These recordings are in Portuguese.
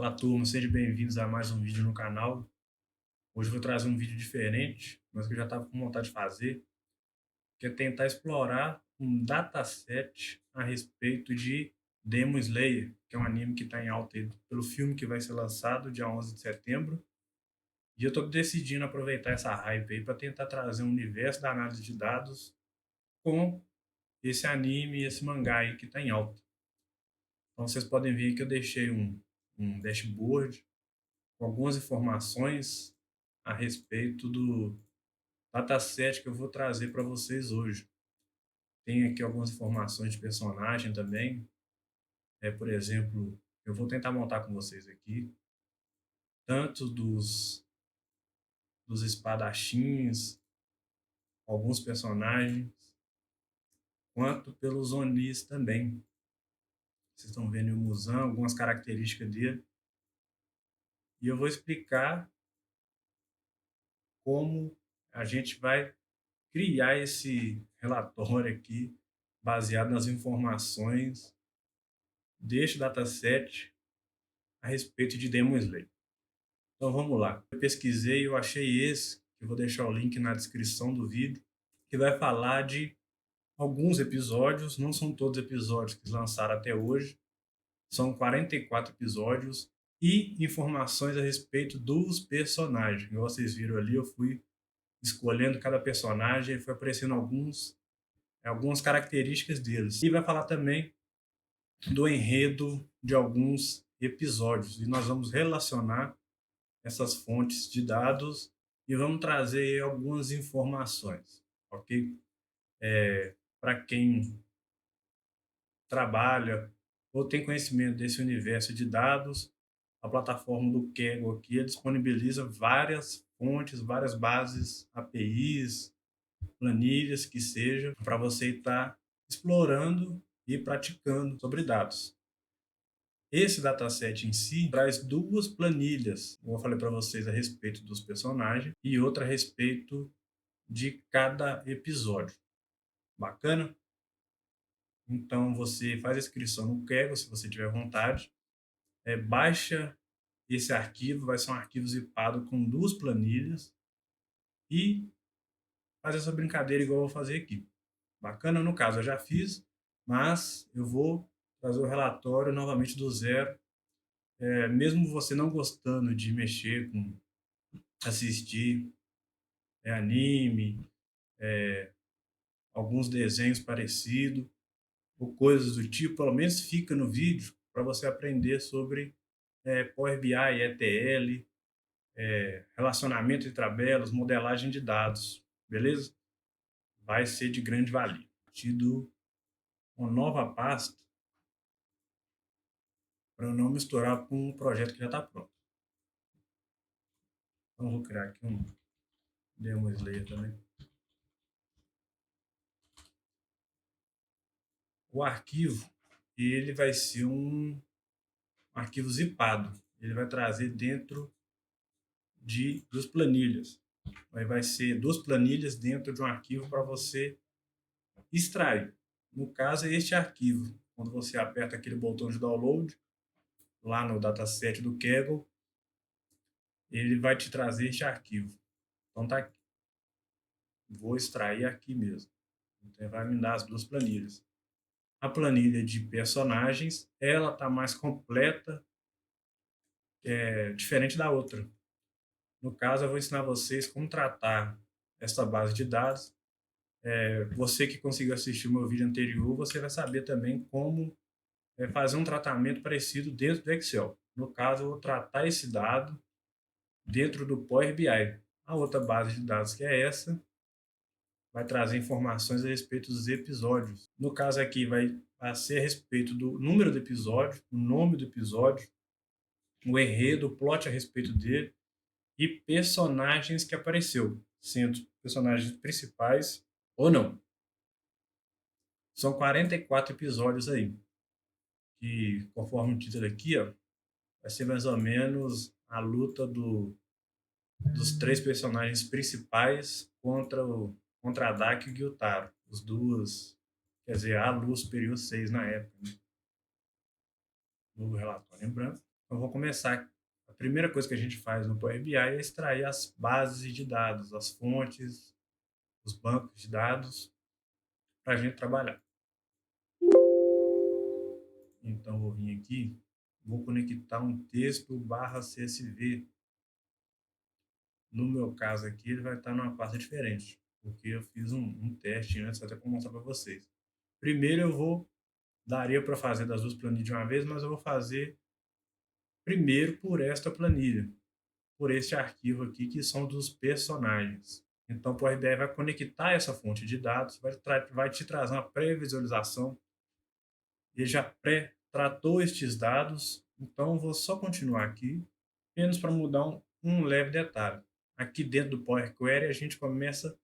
Fala turma, sejam bem-vindos a mais um vídeo no canal. Hoje eu vou trazer um vídeo diferente, mas que eu já estava com vontade de fazer, que é tentar explorar um dataset a respeito de Demon Slayer, que é um anime que está em alta aí pelo filme que vai ser lançado dia 11 de setembro. E eu estou decidindo aproveitar essa hype aí para tentar trazer um universo da análise de dados com esse anime e esse mangá aí que está em alta. Então vocês podem ver que eu deixei um dashboard com algumas informações a respeito do dataset que eu vou trazer para vocês hoje. Tem aqui algumas informações de personagem também. Por exemplo, eu vou tentar montar com vocês aqui, tanto dos espadachins, alguns personagens, quanto pelos Onis também. Vocês estão vendo o Muzan, algumas características dele. E eu vou explicar como a gente vai criar esse relatório aqui baseado nas informações deste dataset a respeito de Demon Slayer. Então vamos lá. Eu pesquisei, eu achei esse, que eu vou deixar o link na descrição do vídeo, que vai falar de alguns episódios, não são todos episódios que lançaram até hoje, são 44 episódios e informações a respeito dos personagens. Como vocês viram ali, eu fui escolhendo cada personagem e foi aparecendo algumas características deles. E vai falar também do enredo de alguns episódios. E nós vamos relacionar essas fontes de dados e vamos trazer algumas informações, ok? Para quem trabalha ou tem conhecimento desse universo de dados, a plataforma do Kaggle aqui disponibiliza várias fontes, várias bases, APIs, planilhas que seja, para você estar explorando e praticando sobre dados. Esse dataset em si traz duas planilhas, como eu falei para vocês, a respeito dos personagens e outra a respeito de cada episódio. Bacana? Então você faz a inscrição no Kaggle, se você tiver vontade, baixa esse arquivo, vai ser um arquivo zipado com duas planilhas e faz essa brincadeira igual eu vou fazer aqui. Bacana? No caso, eu já fiz, mas eu vou fazer o relatório novamente do zero. Mesmo você não gostando de mexer com assistir anime, alguns desenhos parecidos, ou coisas do tipo, pelo menos fica no vídeo para você aprender sobre Power BI, ETL, relacionamento de tabelas, modelagem de dados, beleza? Vai ser de grande valia. Tido uma nova pasta para eu não misturar com um projeto que já está pronto. Então, vou criar aqui um Demon Slayer também. O arquivo, ele vai ser um arquivo zipado. Ele vai trazer dentro de duas planilhas. Aí vai ser duas planilhas dentro de um arquivo para você extrair. No caso, é este arquivo. Quando você aperta aquele botão de download, lá no dataset do Kaggle, ele vai te trazer este arquivo. Então tá aqui. Vou extrair aqui mesmo. Então vai me dar as duas planilhas. A planilha de personagens, ela tá mais completa, diferente da outra. No caso, eu vou ensinar vocês como tratar essa base de dados. Você que conseguiu assistir o meu vídeo anterior, você vai saber também como fazer um tratamento parecido dentro do Excel. No caso, eu vou tratar esse dado dentro do Power BI. A outra base de dados, que é essa, vai trazer informações a respeito dos episódios. No caso aqui, vai ser a respeito do número do episódio, o nome do episódio, o enredo, o plot a respeito dele e personagens que apareceu, sendo personagens principais ou não. São 44 episódios aí, que conforme o título aqui, ó, vai ser mais ou menos a luta dos três personagens principais contra a Daki e o Gyutaro, os duas, quer dizer, a Lua Superior 6 na época, né? No relatório em branco. Eu vou começar. A primeira coisa que a gente faz no Power BI é extrair as bases de dados, as fontes, os bancos de dados para a gente trabalhar. Então, vou vir aqui, vou conectar um texto barra CSV. No meu caso aqui, ele vai estar numa pasta diferente, porque eu fiz um teste antes, até para mostrar para vocês. Primeiro daria para fazer das duas planilhas de uma vez, mas eu vou fazer primeiro por esta planilha, por este arquivo aqui, que são dos personagens. Então, o Power BI vai conectar essa fonte de dados, vai te trazer uma pré-visualização. Ele já pré-tratou estes dados, então vou só continuar aqui, apenas para mudar um leve detalhe. Aqui dentro do Power Query, a gente começa a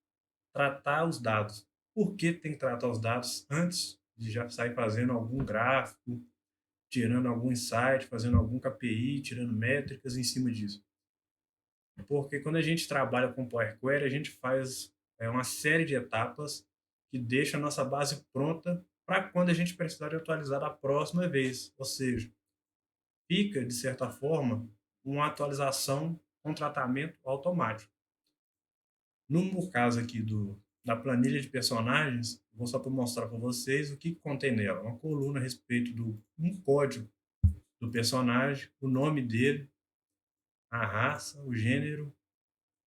tratar os dados. Por que tem que tratar os dados antes de já sair fazendo algum gráfico, tirando algum insight, fazendo algum KPI, tirando métricas em cima disso? Porque quando a gente trabalha com Power Query, a gente faz uma série de etapas que deixa a nossa base pronta para quando a gente precisar de atualizar da próxima vez. Ou seja, fica, de certa forma, uma atualização com tratamento automático. No caso aqui da planilha de personagens, vou só para mostrar para vocês o que contém nela. Uma coluna a respeito um código do personagem, o nome dele, a raça, o gênero.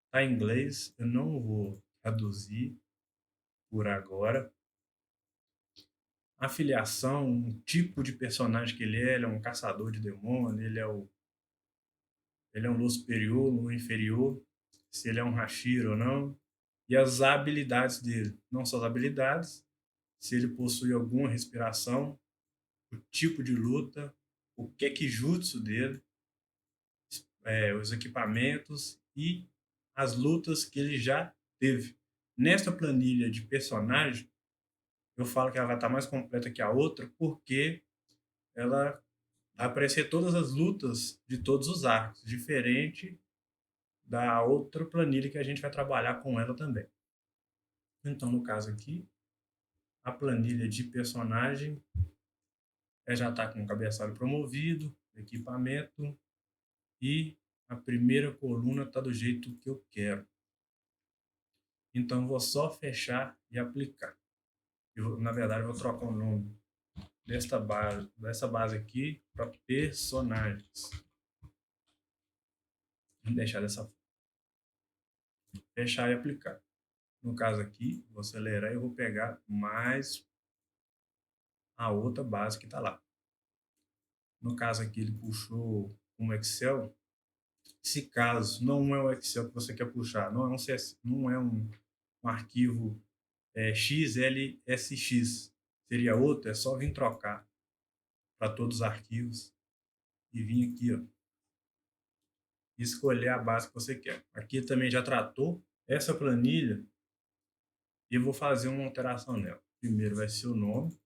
Está em inglês, eu não vou traduzir por agora. A filiação, um tipo de personagem que ele é um caçador de demônio, ele é um lua superior, lua inferior, se ele é um Hashira ou não, e as habilidades dele, não só as habilidades, se ele possui alguma respiração, o tipo de luta, o Kekijutsu dele, os equipamentos e as lutas que ele já teve. Nesta planilha de personagem, eu falo que ela vai estar mais completa que a outra, porque ela vai aparecer todas as lutas de todos os arcos, diferente da outra planilha que a gente vai trabalhar com ela também. Então, no caso aqui, a planilha de personagem já está com o cabeçalho promovido, equipamento, e a primeira coluna está do jeito que eu quero. Então, vou só fechar e aplicar. Na verdade, eu vou trocar o nome dessa base aqui para personagens. Vamos deixar dessa forma. Fechar e aplicar. No caso aqui, vou acelerar e eu vou pegar mais a outra base que está lá. No caso aqui, ele puxou um Excel. Se caso não é o Excel que você quer puxar, não é um, CS, não é um arquivo XLSX, seria outro, é só vir trocar para todos os arquivos e vir aqui, ó, e escolher a base que você quer. Aqui também já tratou essa planilha e eu vou fazer uma alteração nela. Primeiro vai ser o nome,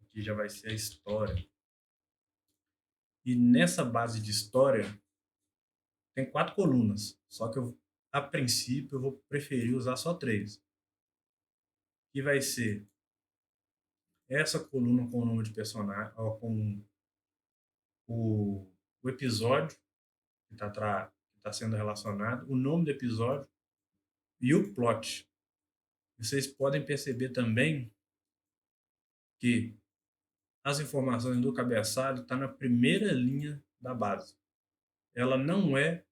aqui já vai ser a história. E nessa base de história tem 4 colunas, só que a princípio eu vou preferir usar só 3. Que vai ser essa coluna com o nome de personagem, ó, com o episódio que está sendo relacionado, o nome do episódio e o plot. Vocês podem perceber também que as informações do cabeçalho estão na primeira linha da base. Ela não é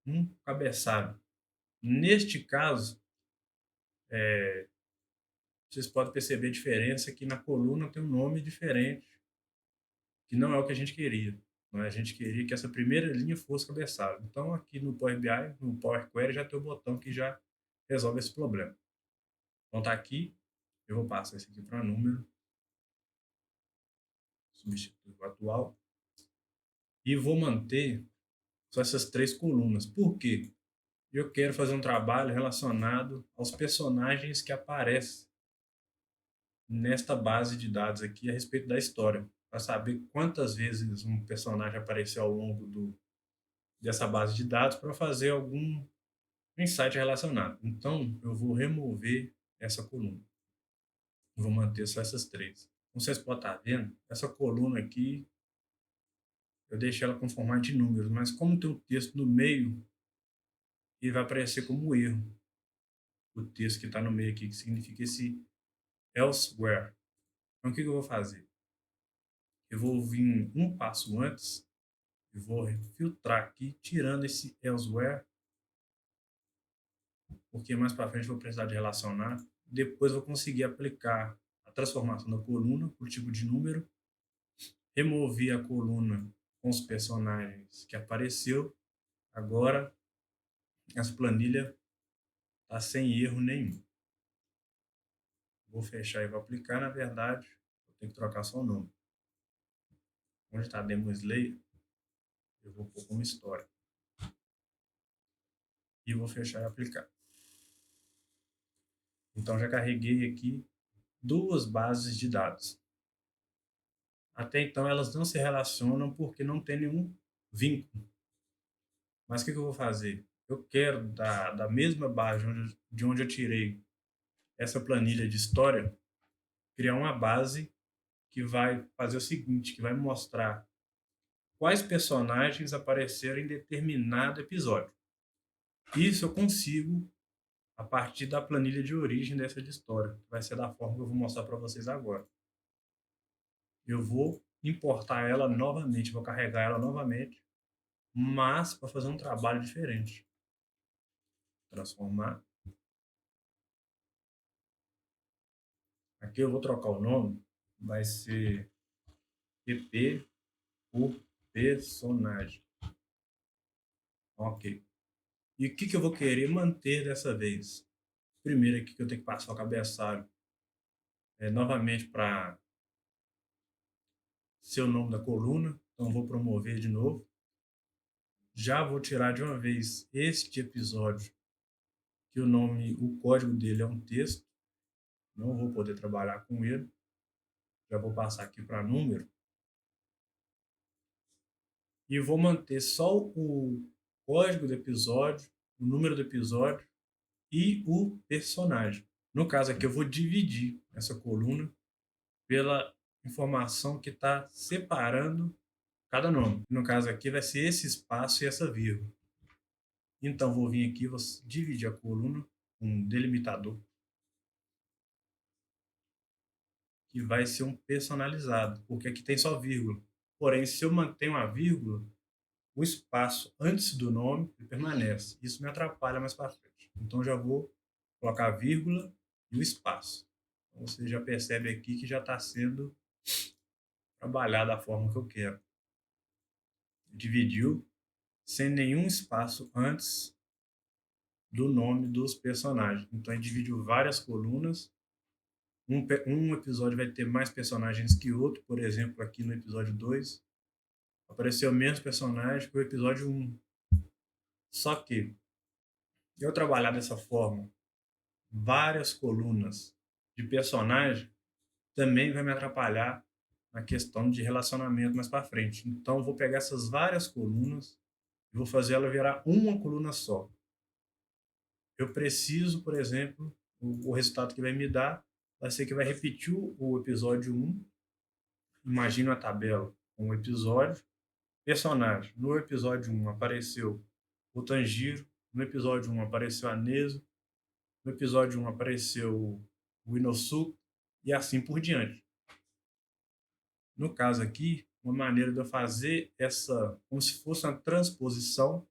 um cabeçalho. Neste caso, vocês podem perceber a diferença que na coluna tem um nome diferente, que não é o que a gente queria. Não é? A gente queria que essa primeira linha fosse cabeçalho. Então, aqui no Power BI, no Power Query, já tem o botão que já resolve esse problema. Então, tá aqui. Eu vou passar isso aqui para número. Substituir o atual. E vou manter só essas 3 colunas. Por quê? Eu quero fazer um trabalho relacionado aos personagens que aparecem nesta base de dados aqui a respeito da história, para saber quantas vezes um personagem apareceu ao longo dessa base de dados para fazer algum insight relacionado. Então, eu vou remover essa coluna. Vou manter só essas 3. Como vocês podem estar vendo, essa coluna aqui eu deixei ela com formato de números, mas como tem um texto no meio, ele vai aparecer como erro. O texto que está no meio aqui, que significa esse elsewhere. Então, o que que eu vou fazer? Eu vou vir um passo antes e vou filtrar aqui, tirando esse elsewhere, porque mais para frente eu vou precisar de relacionar. Depois eu vou conseguir aplicar a transformação da coluna por tipo de número, remover a coluna com os personagens que apareceu. Agora, essa planilha está sem erro nenhum. Vou fechar e vou aplicar. Na verdade, eu tenho que trocar só o nome. Onde está Demo Slayer, eu vou pôr como história. E vou fechar e aplicar. Então, já carreguei aqui duas bases de dados. Até então, elas não se relacionam porque não tem nenhum vínculo. Mas o que que eu vou fazer? Eu quero, da mesma base de onde eu tirei essa planilha de história, criar uma base que vai fazer o seguinte, que vai mostrar quais personagens apareceram em determinado episódio. Isso eu consigo a partir da planilha de origem dessa de história, que vai ser da forma que eu vou mostrar para vocês agora. Eu vou importar ela novamente, vou carregar ela novamente, mas para fazer um trabalho diferente. Transformar. Aqui eu vou trocar o nome, vai ser PP por personagem. Ok. E o que que eu vou querer manter dessa vez? Primeiro aqui que eu tenho que passar o cabeçalho novamente para ser o nome da coluna, então vou promover de novo. Já vou tirar de uma vez este episódio, que o nome, o código dele é um texto, não vou poder trabalhar com ele. Já vou passar aqui para número e vou manter só o código do episódio, o número do episódio e o personagem. No caso aqui, eu vou dividir essa coluna pela informação que está separando cada nome. No caso aqui, vai ser esse espaço e essa vírgula. Então, vou vir aqui, vou dividir a coluna com um delimitador, que vai ser um personalizado, porque aqui tem só vírgula. Porém, se eu mantenho a vírgula, o espaço antes do nome permanece. Isso me atrapalha mais para frente. Então, já vou colocar a vírgula e o espaço. Então, você já percebe aqui que já está sendo trabalhado da forma que eu quero. Dividiu sem nenhum espaço antes do nome dos personagens. Então, ele dividiu várias colunas. Um episódio vai ter mais personagens que outro. Por exemplo, aqui no episódio 2, apareceu menos personagens que o episódio 1. Só que, eu trabalhar dessa forma, várias colunas de personagem, também vai me atrapalhar na questão de relacionamento mais para frente. Então, eu vou pegar essas várias colunas e vou fazer ela virar uma coluna só. Eu preciso, por exemplo, o resultado que vai me dar vai ser que vai repetir o episódio 1. Imagina a tabela com o episódio, personagem. No episódio 1 apareceu o Tanjiro, no episódio 1 apareceu a Nezu, no episódio 1 apareceu o Inosuke e assim por diante. No caso aqui, uma maneira de eu fazer essa, como se fosse uma transposição,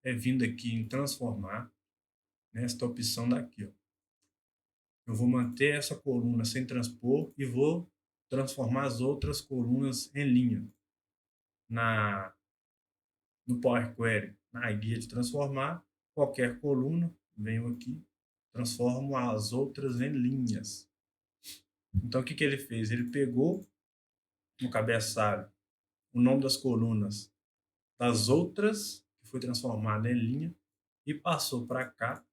é vindo aqui em transformar, nesta opção daqui. Ó. Eu vou manter essa coluna sem transpor e vou transformar as outras colunas em linha. No Power Query, na guia de transformar, qualquer coluna, venho aqui, transformo as outras em linhas. Então, o que que ele fez? Ele pegou no cabeçalho o nome das colunas das outras, que foi transformada em linha, e passou para cá,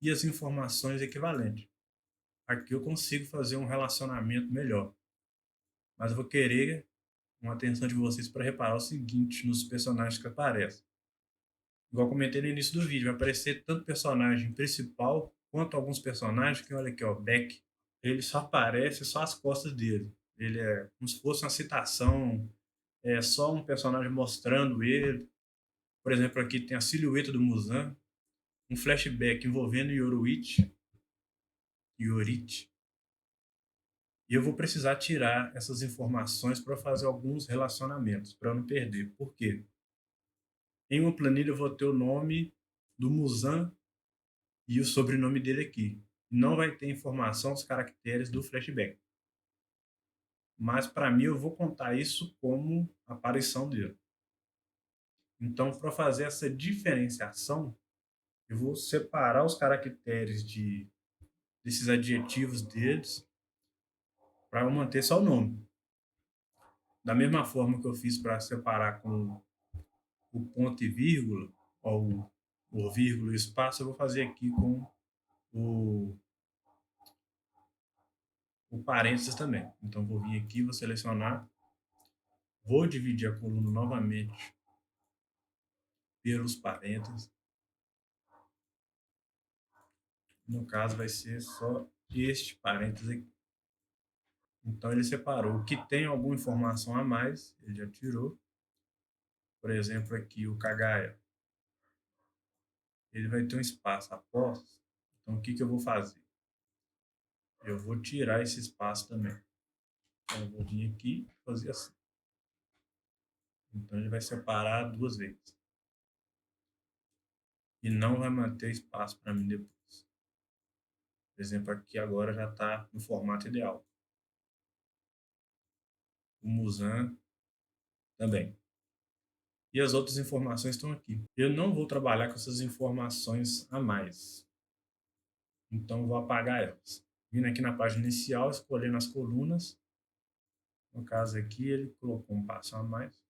e as informações equivalentes. Aqui eu consigo fazer um relacionamento melhor. Mas eu vou querer uma atenção de vocês para reparar o seguinte nos personagens que aparecem. Igual comentei no início do vídeo, vai aparecer tanto personagem principal quanto alguns personagens que, olha aqui, ó, Beck, ele só aparece só as costas dele. Ele é como se fosse uma citação é só um personagem mostrando ele. Por exemplo, aqui tem a silhueta do Muzan, um flashback envolvendo Yoruichi, e eu vou precisar tirar essas informações para fazer alguns relacionamentos, para não perder. Por quê? Em uma planilha eu vou ter o nome do Muzan e o sobrenome dele aqui. Não vai ter informação dos caracteres do flashback. Mas para mim eu vou contar isso como aparição dele. Então, para fazer essa diferenciação, eu vou separar os caracteres desses adjetivos deles para eu manter só o nome. Da mesma forma que eu fiz para separar com o ponto e vírgula, ou o vírgula e o espaço, eu vou fazer aqui com o, o parênteses também. Então, vou vir aqui, vou selecionar, vou dividir a coluna novamente pelos parênteses. No caso, vai ser só este parênteses aqui. Então, ele separou. O que tem alguma informação a mais, ele já tirou. Por exemplo, aqui o Kagaya. Ele vai ter um espaço após. Então, o que, que eu vou fazer? Eu vou tirar esse espaço também. Então, eu vou vir aqui e fazer assim. Então, ele vai separar duas vezes. E não vai manter espaço para mim depois. Por exemplo, aqui agora já está no formato ideal. O Musan também. E as outras informações estão aqui. Eu não vou trabalhar com essas informações a mais. Então, eu vou apagar elas. Vindo aqui na página inicial, escolhendo as colunas. No caso aqui, ele colocou um passo a mais.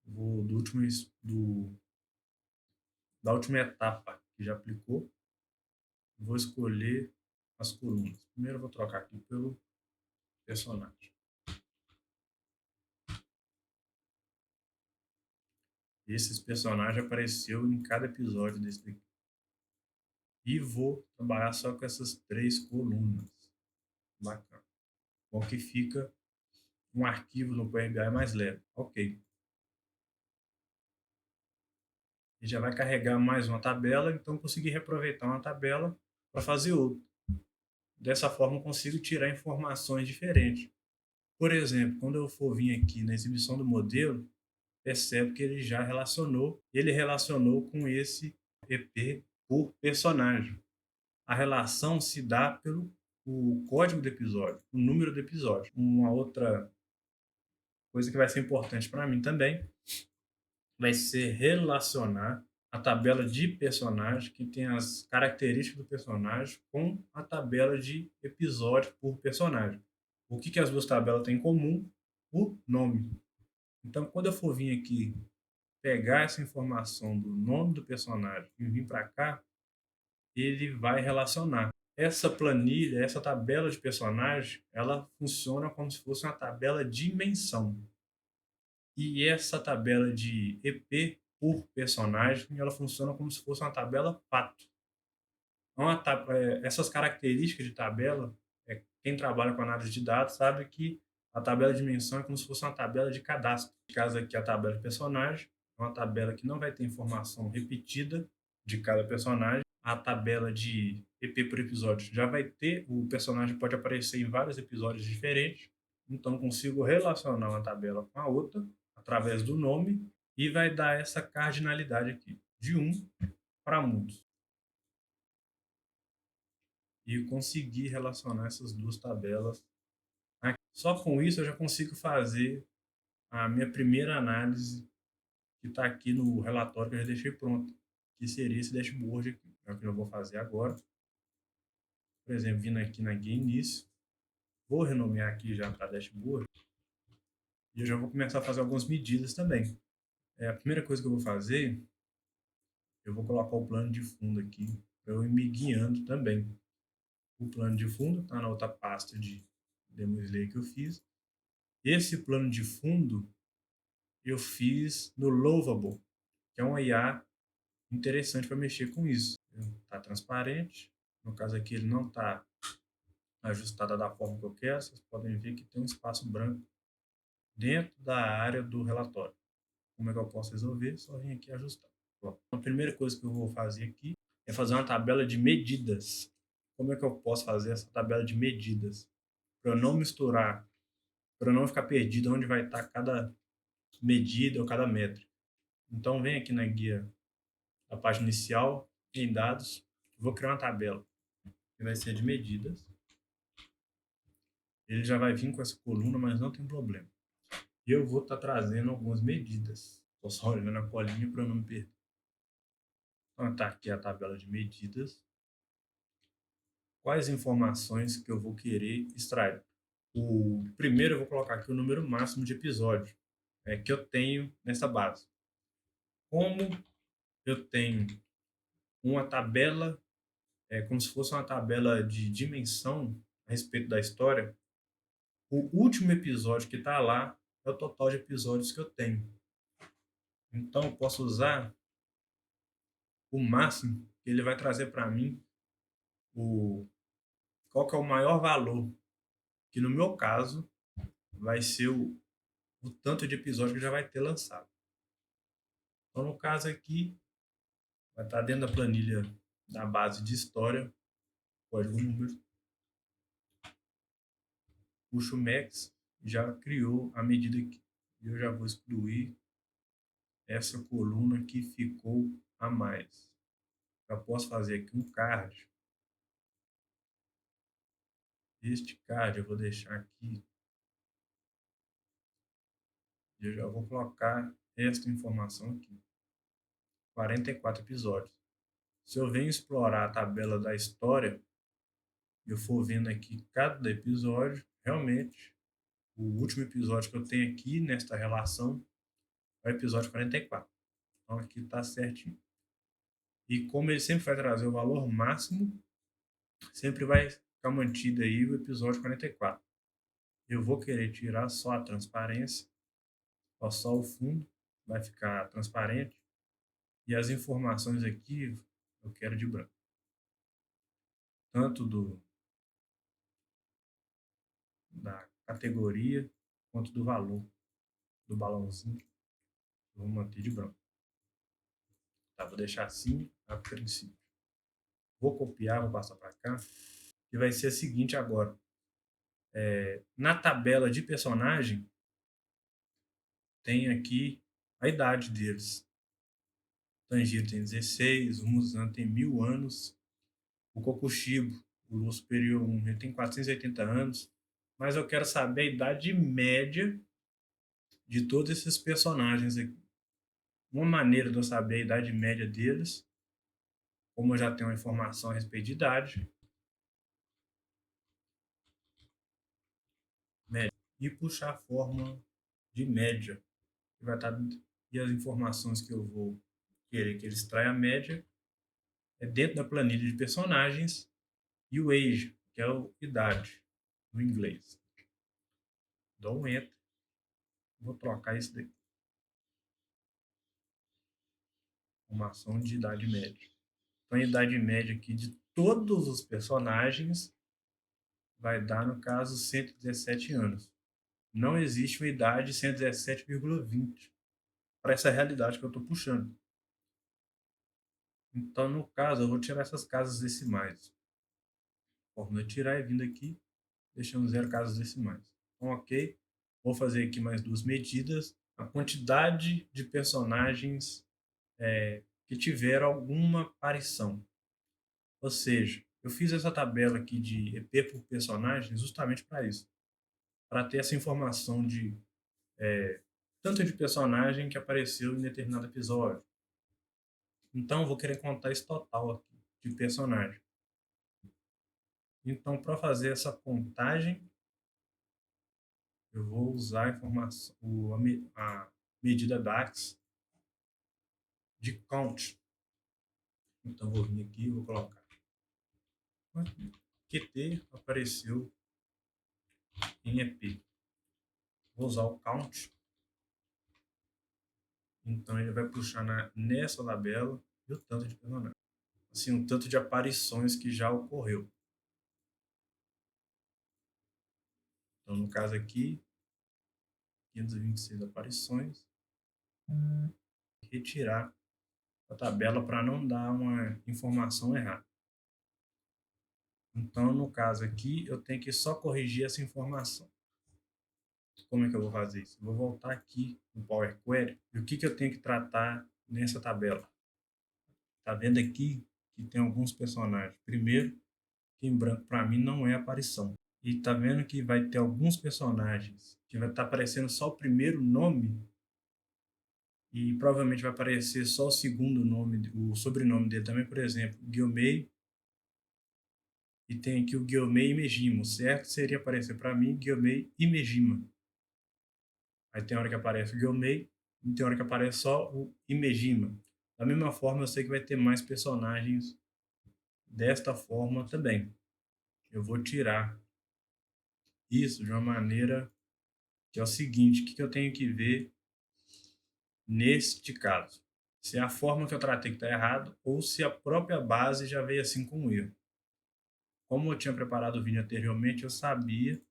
Vou do último, da última etapa que já aplicou. Vou escolher as colunas. Primeiro eu vou trocar aqui pelo personagem. Esses personagens apareceu em cada episódio desse daqui. E vou trabalhar só com essas três colunas. Bacana. Bom que fica um arquivo no Power BI mais leve. Ok. E já vai carregar mais uma tabela, então consegui reaproveitar uma tabela para fazer outra. Dessa forma, eu consigo tirar informações diferentes. Por exemplo, quando eu for vir aqui na exibição do modelo, percebe que ele relacionou com esse EP por personagem. A relação se dá pelo o código do episódio, o número do episódio. Uma outra coisa que vai ser importante para mim também vai ser relacionar a tabela de personagem, que tem as características do personagem, com a tabela de episódio por personagem. O que, que as duas tabelas têm em comum? O nome. Então, quando eu for vir aqui pegar essa informação do nome do personagem e vir para cá, ele vai relacionar. Essa planilha, essa tabela de personagem, ela funciona como se fosse uma tabela de dimensão. E essa tabela de EP por personagem, ela funciona como se fosse uma tabela pato. Essas características de tabela, quem trabalha com análise de dados sabe que a tabela de dimensão é como se fosse uma tabela de cadastro. No caso aqui, a tabela de personagem é uma tabela que não vai ter informação repetida de cada personagem. A tabela de EP por episódio já vai ter, o personagem pode aparecer em vários episódios diferentes, então consigo relacionar uma tabela com a outra através do nome e vai dar essa cardinalidade aqui, de um para muitos. E conseguir relacionar essas duas tabelas. Só com isso eu já consigo fazer a minha primeira análise que está aqui no relatório que eu já deixei pronto, que seria esse dashboard aqui. É o que eu vou fazer agora. Por exemplo, vindo aqui na guia início, vou renomear aqui já para dashboard e eu já vou começar a fazer algumas medidas também. A primeira coisa que eu vou fazer, eu vou colocar o plano de fundo aqui para eu ir me guiando também. O plano de fundo está na outra pasta de Demo Slay que eu fiz. Esse plano de fundo eu fiz no Lovable, que é uma IA interessante para mexer com isso. Está transparente. No caso aqui, ele não está ajustado da forma que eu quero. Vocês podem ver que tem um espaço branco dentro da área do relatório. Como é que eu posso resolver? Só vim aqui ajustar. Bom, a primeira coisa que eu vou fazer aqui é fazer uma tabela de medidas. Como é que eu posso fazer essa tabela de medidas? Para eu não misturar, para eu não ficar perdido onde vai estar cada medida ou cada métrica. Então, vem aqui na guia da página inicial, em dados, vou criar uma tabela que vai ser de medidas. Ele já vai vir com essa coluna, mas não tem problema. E eu vou estar trazendo algumas medidas. Estou só olhando a colinha para não me perder. Então, está aqui a tabela de medidas. Quais informações que eu vou querer extrair? O primeiro eu vou colocar aqui o número máximo de episódios que eu tenho nessa base. Como eu tenho uma tabela, como se fosse uma tabela de dimensão a respeito da história, o último episódio que está lá é o total de episódios que eu tenho. Então, eu posso usar o máximo que ele vai trazer para mim o qual que é o maior valor, que no meu caso vai ser o tanto de episódio que já vai ter lançado. Então, no caso aqui, vai estar dentro da planilha da base de história, código número, puxo o max, já criou a medida aqui. Eu já vou excluir essa coluna que ficou a mais. Já posso fazer aqui um card. Este card eu vou deixar aqui. Eu já vou colocar esta informação aqui. 44 episódios. Se eu venho explorar a tabela da história, eu for vendo aqui cada episódio, realmente, o último episódio que eu tenho aqui nesta relação é o episódio 44. Então aqui está certinho. E como ele sempre vai trazer o valor máximo, sempre vai ficar mantido aí o episódio 44. Eu vou querer tirar só a transparência, só o fundo, vai ficar transparente. E as informações aqui eu quero de branco. Tanto da categoria quanto do valor do balãozinho. Eu vou manter de branco. Tá, vou deixar assim a princípio. Vou copiar, vou passar para cá. E vai ser o seguinte agora. Na tabela de personagem, tem aqui a idade deles. Tanjiro tem 16, o Muzan tem 1000 anos, o Kokushibo, o Lua Superior 1, ele tem 480 anos, mas eu quero saber a idade média de todos esses personagens aqui. Uma maneira de eu saber a idade média deles, como eu já tenho uma informação a respeito de idade, média, e puxar a fórmula de média, que vai estar, e as informações que eu vou querer que ele extraia a média é dentro da planilha de personagens e o age, que é a idade, no inglês. Dou um enter, vou trocar isso daqui. Informação de idade média. Então, a idade média aqui de todos os personagens vai dar, no caso, 117 anos. Não existe uma idade 117,20 para essa realidade que eu estou puxando. Então, no caso, eu vou tirar essas casas decimais. Fórmula tirar é vindo aqui, deixando 0 casas decimais. Então, ok. Vou fazer aqui mais duas medidas. A quantidade de personagens que tiveram alguma aparição. Ou seja, eu fiz essa tabela aqui de EP por personagem justamente para isso. Para ter essa informação de tanto de personagem que apareceu em determinado episódio. Então, eu vou querer contar esse total aqui de personagem. Então, para fazer essa contagem, eu vou usar a informação, a medida DAX de count. Então, vou vir aqui e vou colocar QT apareceu em EP. Vou usar o count. Então, ele vai puxar nessa tabela e o tanto de personagem. Assim, o tanto de aparições que já ocorreu. Então, no caso aqui, 526 aparições. Retirar a tabela para não dar uma informação errada. Então, no caso aqui, eu tenho que só corrigir essa informação. Como é que eu vou fazer isso? Eu vou voltar aqui no Power Query e o que eu tenho que tratar nessa tabela. Tá vendo aqui que tem alguns personagens. Primeiro, que em branco para mim não é aparição. E tá vendo que vai ter alguns personagens que vai estar aparecendo só o primeiro nome e provavelmente vai aparecer só o segundo nome, o sobrenome dele também, por exemplo, Guilherme. E tem aqui o Guilherme Imejima. O certo seria aparecer para mim Guilherme Imejima. Aí tem hora que aparece o Guilherme e tem hora que aparece só o Imejima. Da mesma forma, eu sei que vai ter mais personagens desta forma também. Eu vou tirar isso de uma maneira que é o seguinte, o que eu tenho que ver neste caso? Se é a forma que eu tratei que está errado ou se a própria base já veio assim com um erro. Como eu tinha preparado o vídeo anteriormente, eu sabia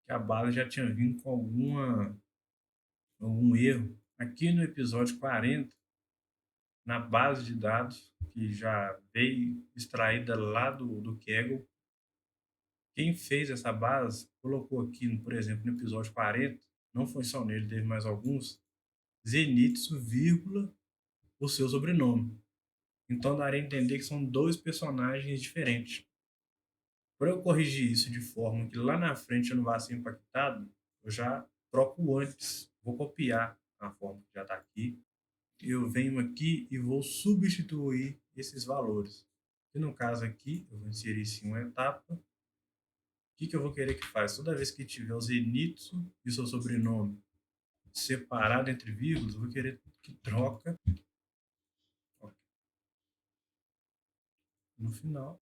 que a base já tinha vindo com algum erro. Aqui no episódio 40, na base de dados, que já veio extraída lá do Kaggle, quem fez essa base colocou aqui, por exemplo, no episódio 40, não foi só nele, teve mais alguns, Zenitsu, vírgula, o seu sobrenome. Então daria a entender que são dois personagens diferentes. Para eu corrigir isso de forma que lá na frente eu não vá ser impactado, eu já troco antes. Vou copiar a forma que já está aqui. Eu venho aqui e vou substituir esses valores. E no caso aqui, eu vou inserir sim uma etapa. O que eu vou querer que faça? Toda vez que tiver o Zenitsu e o seu sobrenome separado entre vírgulas, eu vou querer que troca no final.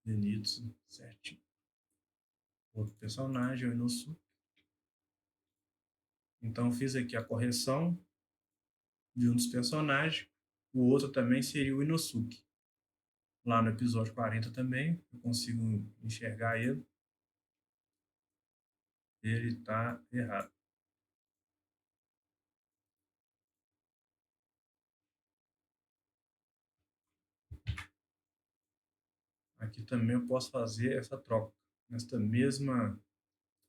Zenitsu, certinho. Outro personagem, o Inosuke. Então, fiz aqui a correção de um dos personagens. O outro também seria o Inosuke. Lá no episódio 40 também, eu consigo enxergar ele. Ele está errado. Aqui também eu posso fazer essa troca, nesta mesma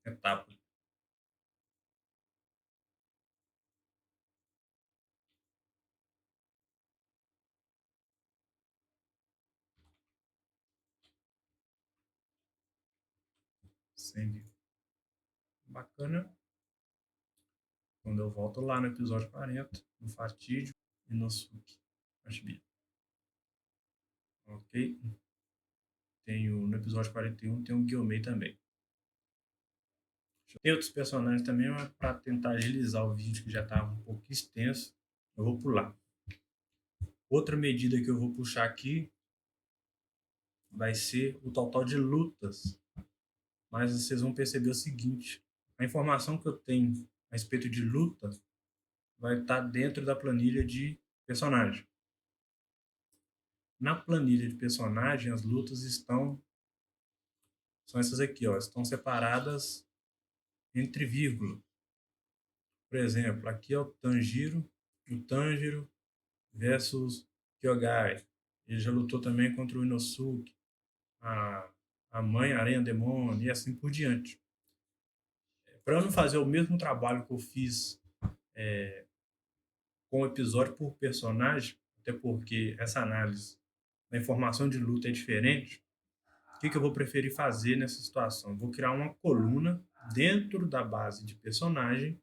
etapa. Sendo bacana. Quando eu volto lá no episódio 40, no Fatídio, Inosuke Ashibita. Ok? Tenho, no episódio 41 tem o Guilherme também. Tem outros personagens também, mas para tentar agilizar o vídeo que já estava um pouco extenso, eu vou pular. Outra medida que eu vou puxar aqui vai ser o total de lutas. Mas vocês vão perceber o seguinte, a informação que eu tenho a respeito de luta vai estar dentro da planilha de personagem. Na planilha de personagem, as lutas são essas aqui, ó, estão separadas entre vírgula. Por exemplo, aqui é o Tanjiro versus Kyogai. Ele já lutou também contra o Inosuke, a, a mãe Aranha Demônio e assim por diante. Para eu não fazer o mesmo trabalho que eu fiz com o episódio por personagem, até porque essa análise da informação de luta é diferente, o que eu vou preferir fazer nessa situação? Eu vou criar uma coluna dentro da base de personagem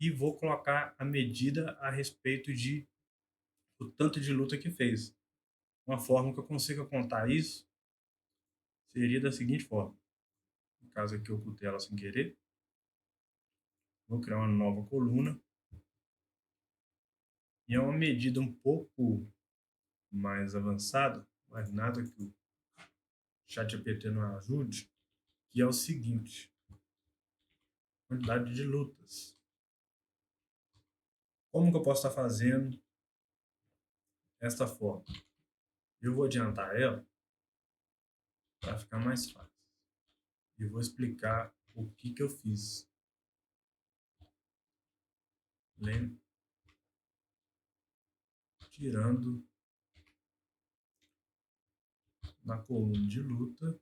e vou colocar a medida a respeito de o tanto de luta que fez. Uma forma que eu consiga contar isso seria da seguinte forma. No caso aqui eu ocultei ela sem querer. Vou criar uma nova coluna. E é uma medida um pouco mais avançada, mas nada que o ChatGPT não ajude, que é o seguinte: quantidade de lutas. Como que eu posso estar fazendo esta forma? Eu vou adiantar ela para ficar mais fácil. E vou explicar o que eu fiz. tirando na coluna de luta,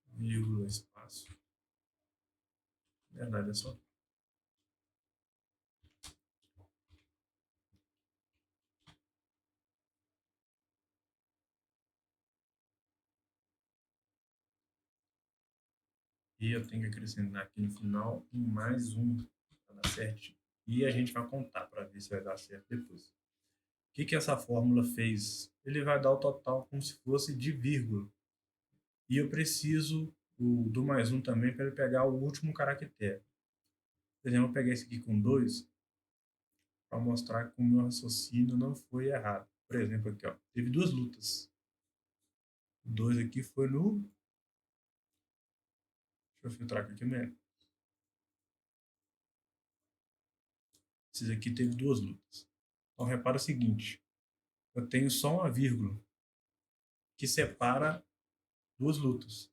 vírgula, espaço. Na verdade, é só. E eu tenho que acrescentar aqui no final um mais um para dar certo. E a gente vai contar para ver se vai dar certo depois. O que essa fórmula fez? Ele vai dar o total como se fosse de vírgula. E eu preciso do mais um também para ele pegar o último caractere. Por exemplo, eu vou pegar esse aqui com 2 para mostrar que o meu raciocínio não foi errado. Por exemplo, aqui, ó, teve duas lutas. O 2 aqui foi no. Deixa eu filtrar aqui mesmo. Esses aqui teve duas lutas. Então, repara o seguinte: eu tenho só uma vírgula que separa duas lutas,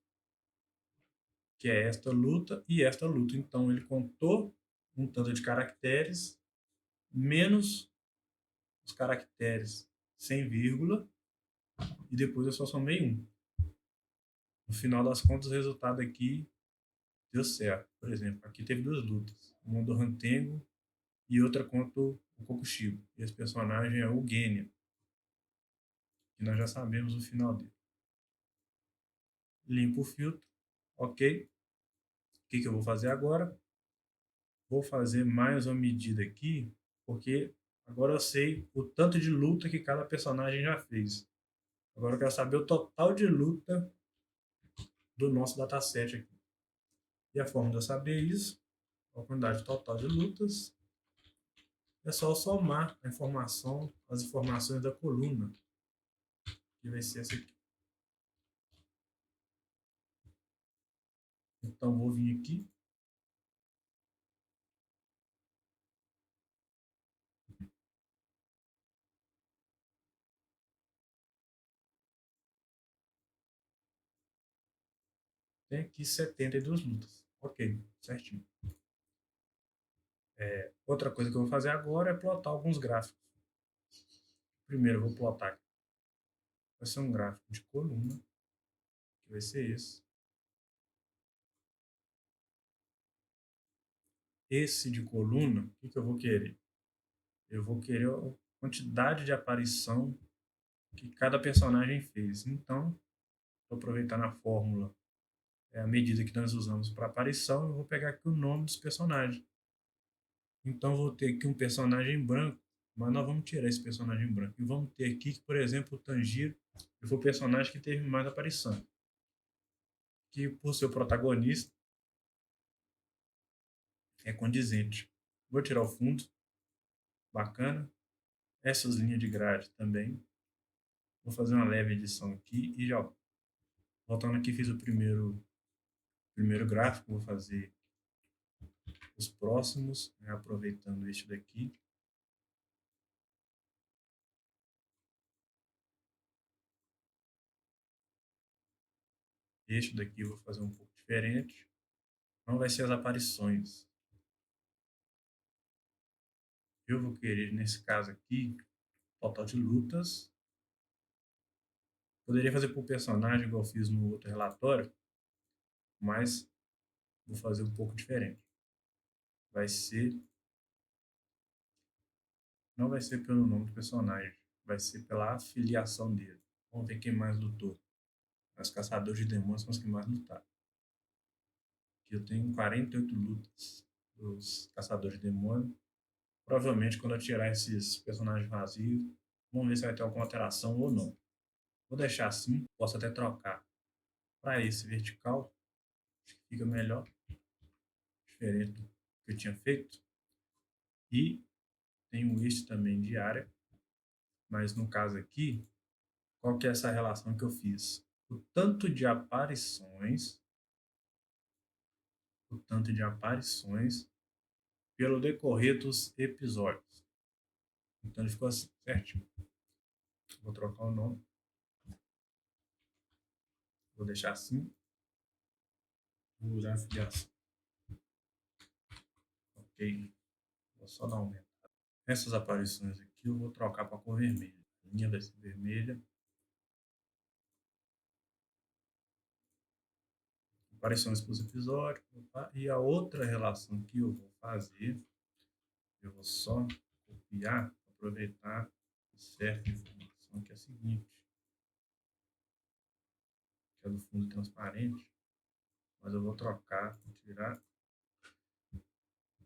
que é esta luta e esta luta. Então, ele contou um tanto de caracteres menos os caracteres sem vírgula e depois eu só somei um. No final das contas, o resultado aqui deu certo. Por exemplo, aqui teve duas lutas, uma do Rantengo e outra contra o Kokushibo. Esse personagem é o Genya, que nós já sabemos o final dele. Limpo o filtro, ok. O que eu vou fazer agora? Vou fazer mais uma medida aqui, porque agora eu sei o tanto de luta que cada personagem já fez. Agora eu quero saber o total de luta do nosso dataset aqui. E a forma de eu saber isso, a quantidade total de lutas, é só somar a informação, as informações da coluna, que vai ser essa aqui. Então, vou vir aqui. Tem aqui 72 lutas. Ok, certinho. Outra coisa que eu vou fazer agora é plotar alguns gráficos. Primeiro, eu vou plotar. Vai ser um gráfico de coluna, que vai ser esse. Esse de coluna, o que eu vou querer? Eu vou querer a quantidade de aparição que cada personagem fez. Então, vou aproveitar na fórmula a medida que nós usamos para aparição, eu vou pegar aqui o nome dos personagens. Então, vou ter aqui um personagem branco, mas nós vamos tirar esse personagem branco. E vamos ter aqui, por exemplo, o Tanjiro, que foi o personagem que teve mais aparição. Que, por ser o protagonista, é condizente. Vou tirar o fundo. Bacana. Essas linhas de grade também. Vou fazer uma leve edição aqui e já. Voltando aqui, fiz o primeiro gráfico. Vou fazer os próximos, né, aproveitando este daqui. Este daqui eu vou fazer um pouco diferente. Não vai ser as aparições. Eu vou querer, nesse caso aqui, total de lutas. Poderia fazer por personagem, igual eu fiz no outro relatório, mas vou fazer um pouco diferente. Vai ser. Não vai ser pelo nome do personagem, vai ser pela afiliação dele. Vamos ver quem mais lutou. Os caçadores de demônios são os que mais lutaram. Aqui eu tenho 48 lutas dos caçadores de demônios. Provavelmente, quando eu tirar esses personagens vazios, vamos ver se vai ter alguma alteração ou não. Vou deixar assim, posso até trocar para esse vertical, acho que fica melhor, diferente do que eu tinha feito. E tenho este também de área, mas no caso aqui, qual que é essa relação que eu fiz? O tanto de aparições pelo decorrer dos episódios. Então ele ficou assim, certinho. Vou trocar o nome. Vou deixar assim. Vou usar a filiação. ok. Vou só dar um aumento. Essas aparições aqui eu vou trocar para cor vermelha. A linha vai ser vermelha. Aparições para os episódios. Tá? E a outra relação que eu vou fazer, eu vou só copiar, aproveitar certa informação, que é a seguinte, que é do fundo transparente, mas eu vou trocar, vou tirar.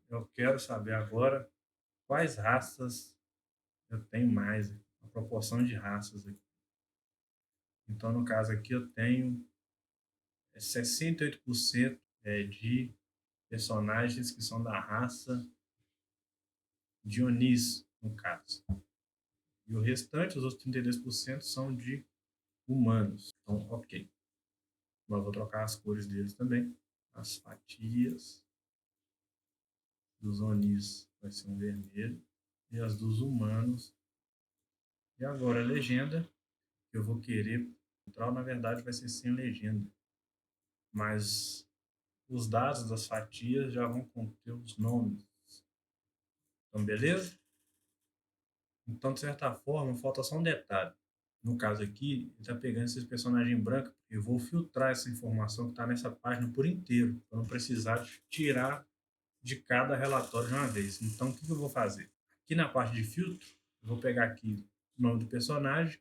Eu quero saber agora quais raças eu tenho mais, a proporção de raças aqui. Então, no caso aqui, eu tenho 68% de personagens que são da raça Dionísio, no caso. E o restante, os outros 32%, são de humanos. Então, ok. Agora eu vou trocar as cores deles também. As fatias dos Onis vai ser um vermelho. E as dos humanos. E agora a legenda, que eu vou querer. Na verdade, vai ser sem legenda. Mas os dados das fatias já vão conter os nomes. Então, beleza? Então, de certa forma, falta só um detalhe. No caso aqui, ele está pegando esses personagens brancos. Eu vou filtrar essa informação que está nessa página por inteiro, para não precisar tirar de cada relatório de uma vez. Então, o que eu vou fazer? Aqui na parte de filtro, eu vou pegar aqui o nome do personagem,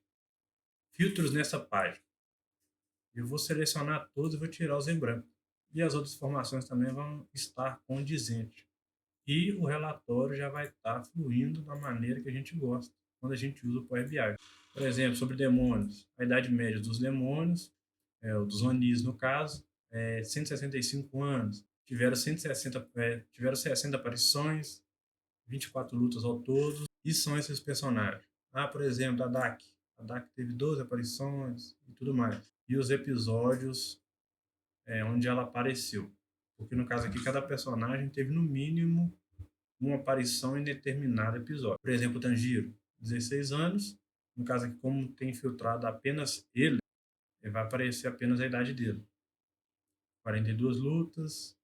filtros nessa página. Eu vou selecionar todos e vou tirar os em branco. E as outras informações também vão estar condizentes. E o relatório já vai estar fluindo da maneira que a gente gosta, quando a gente usa o Power BI. Por exemplo, sobre demônios, a idade média dos demônios, dos Onis no caso, é 165 anos. Tiveram 160, tiveram 60 aparições, 24 lutas ao todo, e são esses personagens. Por exemplo, a Dak. A Dak teve 12 aparições e tudo mais. E os episódios onde ela apareceu. Porque no caso aqui, cada personagem teve no mínimo uma aparição em determinado episódio. Por exemplo, o Tanjiro, 16 anos. No caso aqui, como tem filtrado apenas ele vai aparecer apenas a idade dele. 42 lutas,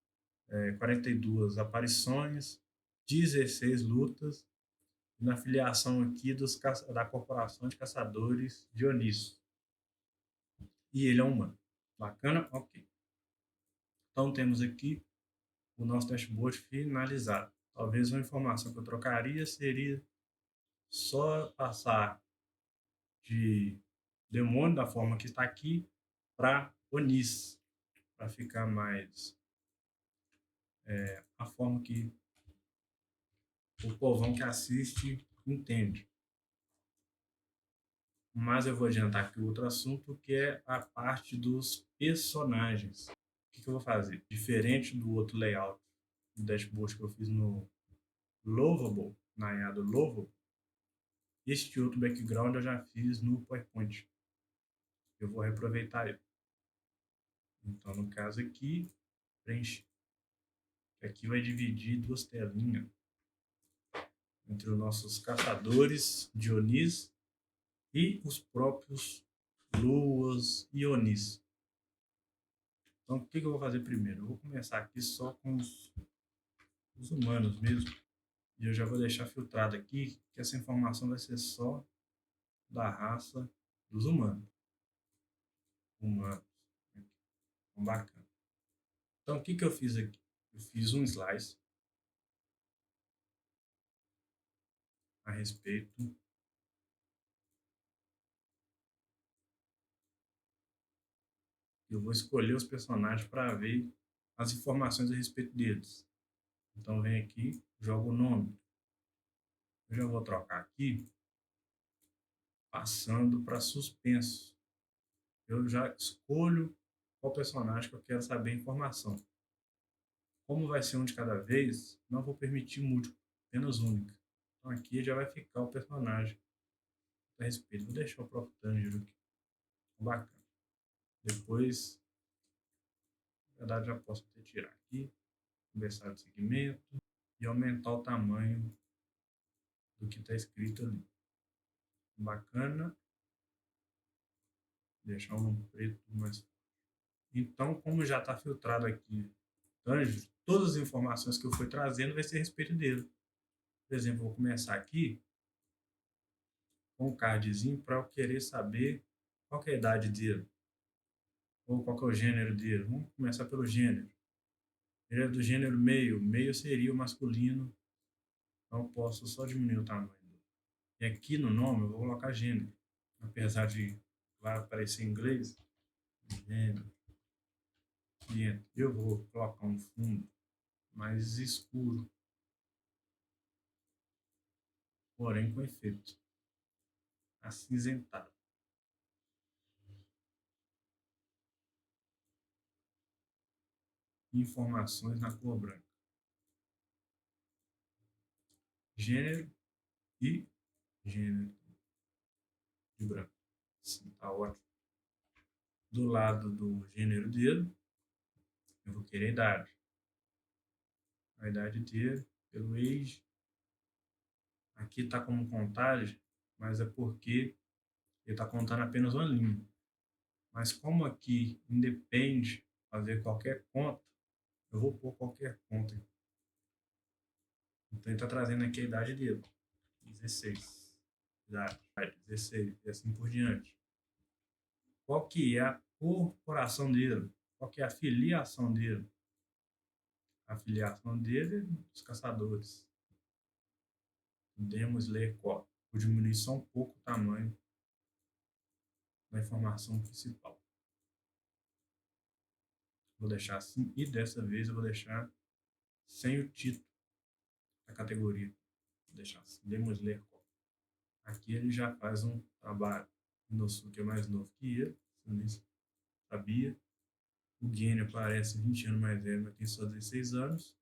42 aparições, 16 lutas, na filiação aqui da Corporação de Caçadores Dionísio. E ele é humano. Bacana? Ok. Então temos aqui o nosso dashboard finalizado. Talvez uma informação que eu trocaria seria só passar de demônio da forma que está aqui para Onis, para ficar mais a forma que o povão que assiste entende. Mas eu vou adiantar aqui outro assunto, que é a parte dos personagens. O que eu vou fazer? Diferente do outro layout do dashboard que eu fiz no Lovable, na IA do Lovable, este outro background eu já fiz no PowerPoint. Eu vou reaproveitar ele. Então, no caso aqui, preenche. Aqui vai dividir duas telinhas entre os nossos caçadores de Onis e os próprios Luas e Onis. Então, o que eu vou fazer primeiro? Eu vou começar aqui só com os humanos mesmo. E eu já vou deixar filtrado aqui que essa informação vai ser só da raça dos humanos. Humanos. Então, bacana. Então, o que eu fiz aqui? Eu fiz um slice a respeito. Eu vou escolher os personagens para ver as informações a respeito deles. Então, vem aqui, jogo o nome. Eu já vou trocar aqui, passando para suspenso. Eu já escolho qual personagem que eu quero saber a informação. Como vai ser um de cada vez, não vou permitir múltiplo, apenas única. Então aqui já vai ficar o personagem a respeito. Vou deixar o próprio Tanjiro aqui. Bacana. Depois, na verdade, já posso até tirar aqui, conversar de segmento e aumentar o tamanho do que está escrito ali. Bacana. Deixar um preto mais. Então, como já está filtrado aqui Tanjiro, todas as informações que eu for trazendo vai ser a respeito dele. Por exemplo, eu vou começar aqui com um cardzinho para eu querer saber qual que é a idade dele, ou qual que é o gênero dele. Vamos começar pelo gênero. Ele é do gênero meio. Meio seria o masculino, então eu posso só diminuir o tamanho. E aqui no nome eu vou colocar gênero. Apesar de vai aparecer em inglês, gênero. E eu vou colocar um fundo mais escuro, porém com efeito acinzentado. Informações na cor branca. Gênero e gênero de branco. Sim, tá ótimo. Do lado do gênero dele, eu vou querer a idade. A idade dele, pelo age. Aqui está como contagem, mas é porque ele está contando apenas uma linha. Mas como aqui independe fazer qualquer conta, eu vou pôr qualquer conta. Então ele está trazendo aqui a idade dele. 16. Idade 16. E assim por diante. Qual que é a corporação dele? Qual que é a filiação dele? A filiação dele é dos caçadores. Podemos ler qual? Vou diminuir só um pouco o tamanho da informação principal. Vou deixar assim e dessa vez eu vou deixar sem o título da categoria. Vou deixar assim. Podemos ler qual? Aqui ele já faz um trabalho. O Inosuke é mais novo que ele, eu nem sabia. O Gênio parece 20 anos mais velho, mas tem só 16 anos.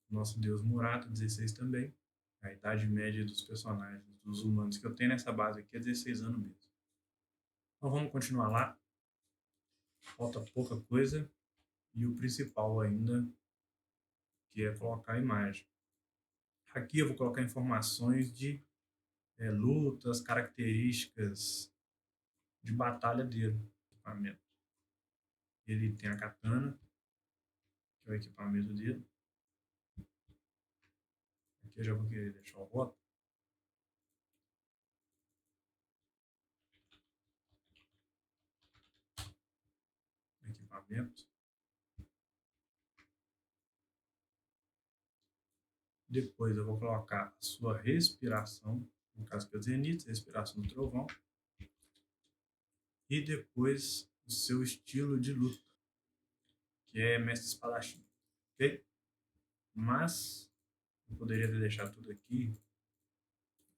Nosso Deus Murata, 16 também. A idade média dos personagens, dos humanos que eu tenho nessa base aqui é 16 anos mesmo. Então vamos continuar lá. Falta pouca coisa. E o principal ainda, que é colocar a imagem. Aqui eu vou colocar informações de lutas, características de batalha dele, equipamento. Ele tem a katana, que é o equipamento dele. Aqui eu já vou querer deixar o rótulo. Equipamento. Depois eu vou colocar a sua respiração, no caso que é o Zenith, respiração do trovão. E depois o seu estilo de luta, que é mestre espadachim. Ok? Mas eu poderia ter deixado tudo aqui,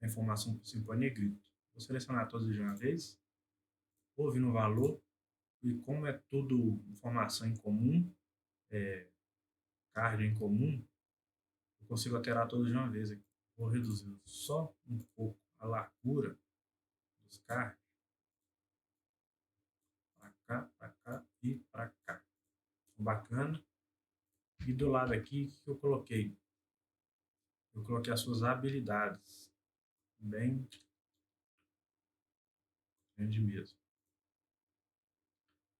a informação principal em negrito. Vou selecionar todos de uma vez, vou vir no valor, e como é tudo informação em comum, card em comum, eu consigo alterar todos de uma vez aqui. Vou reduzir só um pouco a largura dos cards, para cá e para cá. Bacana. E do lado aqui, o que eu coloquei? Eu coloquei as suas habilidades. Bem grande mesmo.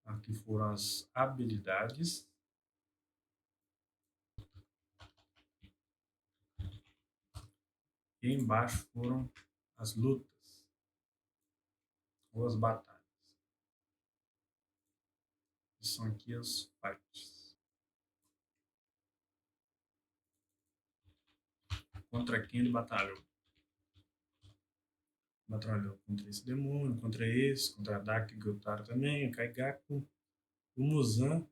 Aqui foram as habilidades. E embaixo foram as lutas ou as batalhas. Que são aqui os fights. Contra quem ele batalhou? Batalhou contra esse demônio, contra esse, contra a Dark Gyutaro também, o Kaigaku, o Muzan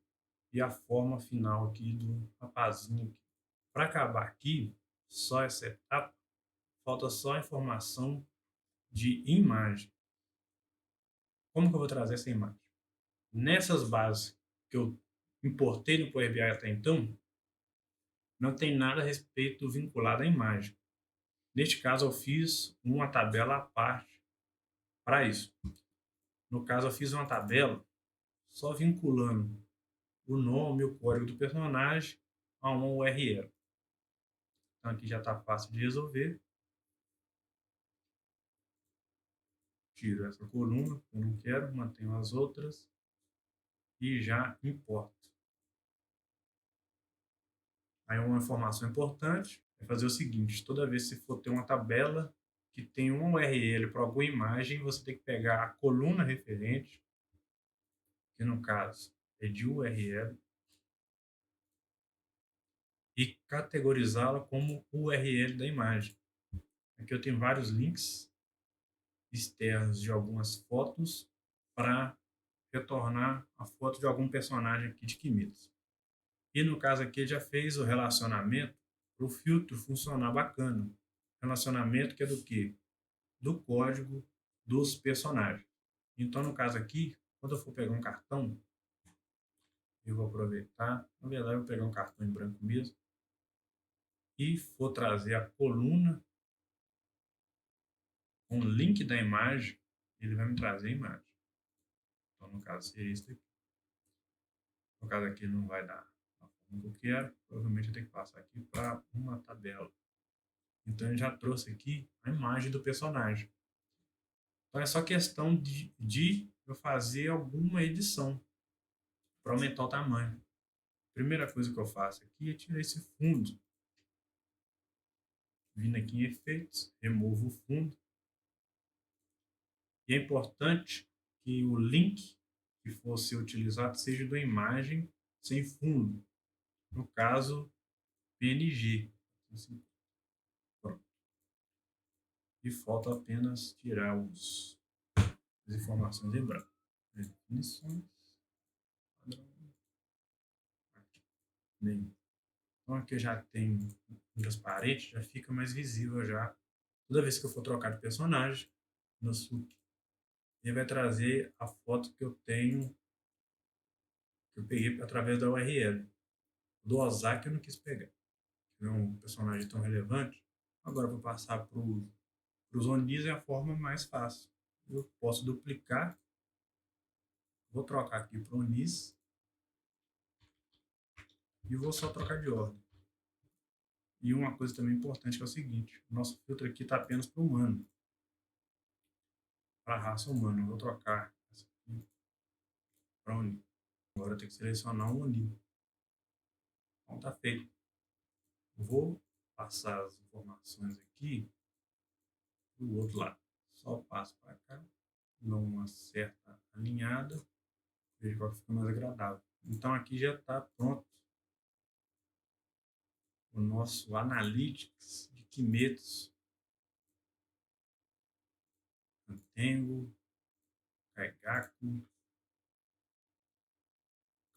e a forma final aqui do rapazinho. Para acabar aqui, só essa etapa, falta só a informação de imagem. Como que eu vou trazer essa imagem? Nessas bases que eu importei no Power BI até então, não tem nada a respeito vinculado à imagem. Neste caso, eu fiz uma tabela à parte para isso. No caso, eu fiz uma tabela só vinculando o nome e o código do personagem a uma URL. Então, aqui já está fácil de resolver. Tiro essa coluna, eu não quero, mantenho as outras e já importo. Aí uma informação importante é fazer o seguinte: toda vez que você for ter uma tabela que tem um URL para alguma imagem, você tem que pegar a coluna referente, que no caso é de URL, e categorizá-la como URL da imagem. Aqui eu tenho vários links externos de algumas fotos para retornar a foto de algum personagem aqui de Kimetsu. E no caso aqui ele já fez o relacionamento para o filtro funcionar bacana. Relacionamento que é do quê? Do código dos personagens. Então no caso aqui, quando eu for pegar um cartão, eu vou aproveitar, na verdade eu vou pegar um cartão em branco mesmo, e for trazer a coluna com o link da imagem, ele vai me trazer a imagem. Então no caso seria isso aqui. No caso aqui não vai dar a forma que eu quero, provavelmente eu tenho que passar aqui para uma tabela. Então ele já trouxe aqui a imagem do personagem. Então é só questão de eu fazer alguma edição para aumentar o tamanho. Primeira coisa que eu faço aqui é tirar esse fundo. Vindo aqui em efeitos, removo o fundo. E é importante que o link que for ser utilizado seja de uma imagem sem fundo. No caso, PNG. Assim, pronto. E falta apenas tirar as informações em branco. Definições. Padrão. Aqui. Bem, então aqui eu já tenho um transparente, já fica mais visível já. Toda vez que eu for trocar de personagem, no SUC, ele vai trazer a foto que eu tenho, que eu peguei através da URL. Do Ozaki eu não quis pegar, que não é um personagem tão relevante. Agora eu vou passar para os Onis, é a forma mais fácil. Eu posso duplicar, vou trocar aqui para Onis e vou só trocar de ordem. E uma coisa também importante que é o seguinte: o nosso filtro aqui está apenas para o humano, para a raça humana. Eu vou trocar essa aqui para Oni. Agora eu tenho que selecionar um Oni. Então está feito. Vou passar as informações aqui do outro lado. Só passo para cá, dou uma certa alinhada, veja qual fica mais agradável. Então aqui já está pronto o nosso Analytics de Kimetsu. Antengo, Kaigaku,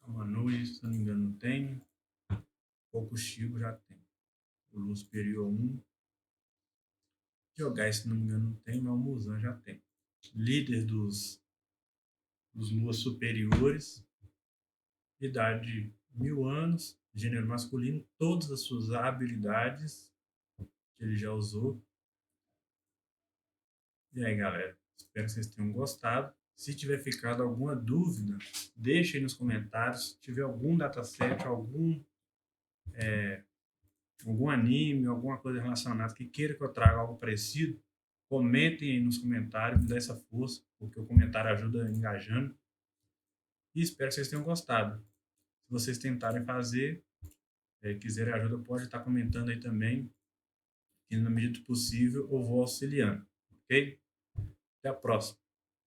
Kamanui, se não me engano não tem. Kokushibo já tem. O Lua Superior 1. Jogar, se não me engano não tem, mas o Muzan já tem. Líder dos Luas Superiores. Idade 1000 anos, gênero masculino, todas as suas habilidades que ele já usou. E aí, galera, espero que vocês tenham gostado. Se tiver ficado alguma dúvida, deixe aí nos comentários. Se tiver algum dataset, algum anime, alguma coisa relacionada que queira que eu traga algo parecido, comentem aí nos comentários, me dê essa força, porque o comentário ajuda engajando. E espero que vocês tenham gostado. Se vocês tentarem fazer, quiserem ajuda, pode estar comentando aí também, que na medida do possível eu vou auxiliando. Ok? Até a próxima.